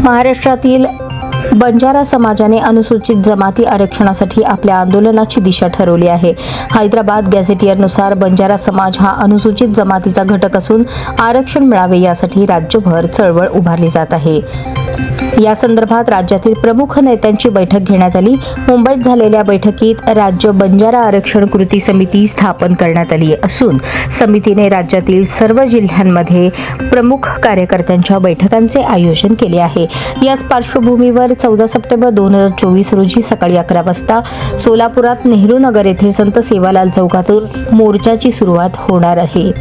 महाराष्ट्रातील बंजारा समाजाने अनुसूचित जमाती आरक्षणासाठी आपल्या आंदोलनाची दिशा ठरवली आहे. हैदराबाद गॅझेटियरनुसार बंजारा समाज हा अनुसूचित जमातीचा घटक असून आरक्षण मिळावे यासाठी राज्यभर चळवळ उभारली जात आहे. या संदर्भात राज्यातील प्रमुख नेत्यांची बैठक घेण्यात आली. मुंबईत झालेल्या बैठकीत राज्य बंजारा आरक्षण कृती समिती स्थापन करण्यात आली असून समितीने राज्यातील सर्व जिल्ह्यांमध्ये प्रमुख कार्यकर्त्यांच्या बैठकांचे आयोजन केले आहे. याच पार्श्वभूमीवर 14 सप्टेंबर 2024 रोजी सकाळी 11 वाजता सोलापुरात नेहरू नगर येथे संत सेवालाल चौकातून मोर्चाची सुरुवात होणार आहे.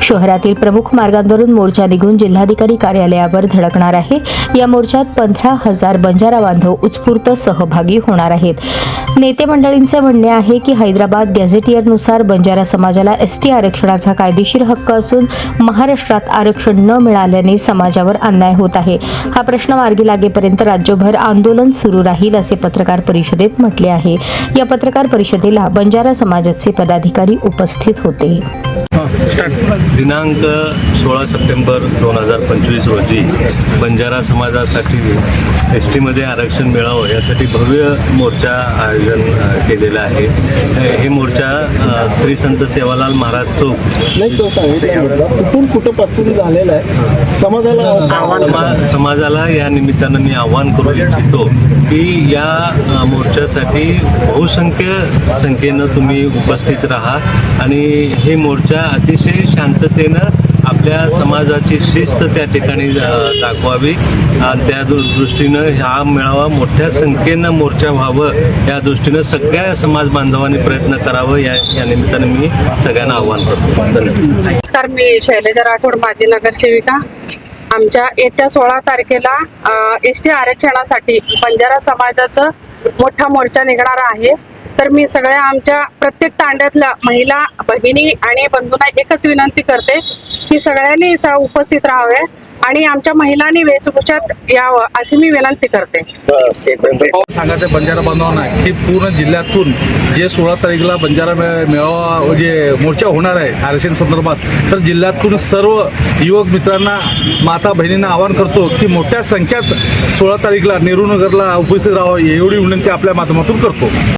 शहरातील प्रमुख मार्गांवरून मोर्चा निघून जिल्हाधिकारी कार्यालयावर धडकणार आहे. या मोर्चात 15,000 बंजारा बांधव उत्स्फूर्त सहभागी होणार आहेत. नेते मंडळींचे म्हणणे आहे की हैदराबाद गॅझेटियरनुसार बंजारा समाजाला एसटी आरक्षणाचा कायदेशीर हक्क असून महाराष्ट्रात आरक्षण न मिळाल्याने समाजावर अन्याय होत आहे. हा प्रश्न मार्गी लागेपर्यंत राज्यभर आंदोलन सुरू राहील असे पत्रकार परिषदेत म्हटले आहे. या पत्रकार परिषदेला बंजारा समाजाचे पदाधिकारी उपस्थित होते. दिनांक 16 सप्टेंबर 2025 रोजी बंजारा समाजासाठी एस टीमध्ये आरक्षण मिळावं यासाठी भव्य मोर्चा आयोजन केलेलं आहे. हे मोर्चा श्री संत सेवालाल महाराज चौक नाही तो सांगितलं कुठून कुठंपासून झालेला आहे. समाजाला या निमित्तानं मी आवाहन करू इच्छितो की या मोर्चासाठी बहुसंख्य संख्येनं तुम्ही उपस्थित राहा आणि हे मोर्चा अतिशय शांततेनं आपल्या समाजाची शिस्त त्या ठिकाणी दाखवावी आणि त्या दृष्टीनं हा मेळावा मोठ्या संख्येनं मोर्चा व्हावं या दृष्टीनं सगळ्या समाज बांधवांनी प्रयत्न करावं या निमित्तानं मी सगळ्यांना आवाहन करतो. धन्यवाद. नमस्कार, मी शैलजा राठोड, माजी नगरसेविका. आमच्या येत्या 16 तारखेला एसटी आरक्षणासाठी बंजारा समाजाचं मोठा मोर्चा निघणार आहे. तर मी सगळ्या आमच्या प्रत्येक तांड्यातल्या महिला भगिनी आणि बंधूंना एकच विनंती करते की सगळ्यांनी उपस्थित राहावे आणि आमच्या महिलांनी वेशभूषात यावं अशी मी विनंती करते. सांगायचं बंजारा बांधवांना की पूर्ण जिल्ह्यातून जे 16 तारखेला बंजारा मेळावा जे मोर्चा होणार आहे आरक्षण संदर्भात, तर जिल्ह्यातून सर्व युवक मित्रांना माता बहिणींना आवाहन करतो की मोठ्या संख्येत 16 तारखेला नेहरू नगरला उपस्थित राहावं एवढी विनंती आपल्या माध्यमातून करतो.